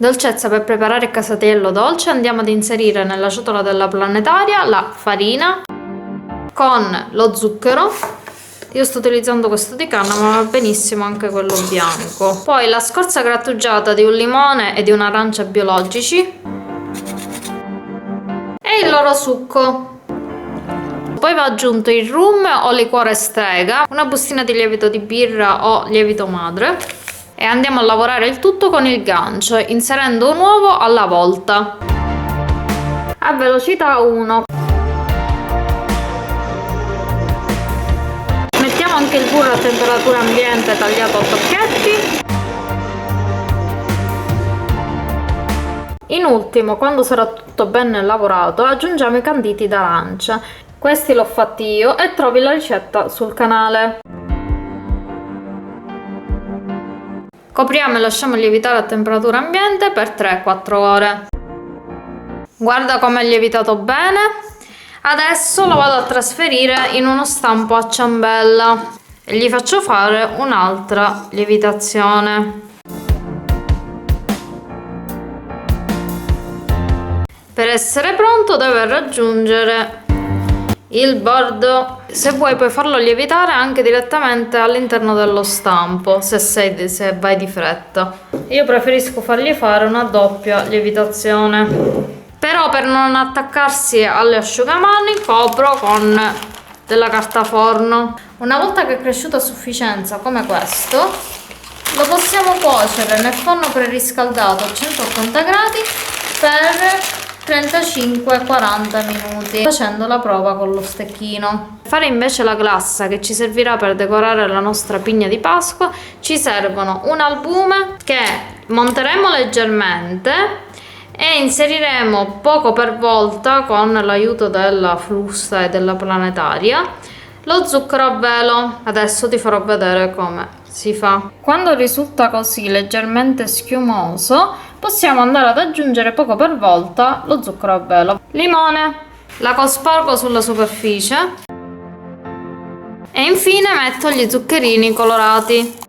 Dolcezza per preparare il casatiello dolce. Andiamo ad inserire nella ciotola della planetaria la farina con lo zucchero. Io sto utilizzando questo di canna, ma va benissimo anche quello bianco. Poi la scorza grattugiata di un limone e di un'arancia biologici e il loro succo. Poi va aggiunto il rum o liquore strega, una bustina di lievito di birra o lievito madre e andiamo a lavorare il tutto con il gancio, inserendo un uovo alla volta a velocità 1. Mettiamo anche il burro a temperatura ambiente tagliato a tocchetti. In ultimo, quando sarà tutto ben lavorato, aggiungiamo i canditi d'arancia. Questi l'ho fatti io e trovi la ricetta sul canale. Copriamo e lasciamo lievitare a temperatura ambiente per 3-4 ore. Guarda come è lievitato bene. Adesso lo vado a trasferire in uno stampo a ciambella e gli faccio fare un'altra lievitazione. Per essere pronto deve raggiungere il bordo. Se vuoi puoi farlo lievitare anche direttamente all'interno dello stampo, se vai di fretta. Io preferisco fargli fare una doppia lievitazione. Però per non attaccarsi alle asciugamani copro con della carta forno. Una volta che è cresciuto a sufficienza come questo, lo possiamo cuocere nel forno preriscaldato a 180 gradi per 35-40 minuti, facendo la prova con lo stecchino. Per fare invece la glassa che ci servirà per decorare la nostra pigna di Pasqua ci servono un albume che monteremo leggermente e inseriremo poco per volta con l'aiuto della frusta e della planetaria lo zucchero a velo. Adesso ti farò vedere come si fa. Quando risulta così leggermente schiumoso possiamo andare ad aggiungere poco per volta lo zucchero a velo. Limone, la cospargo sulla superficie e infine metto gli zuccherini colorati.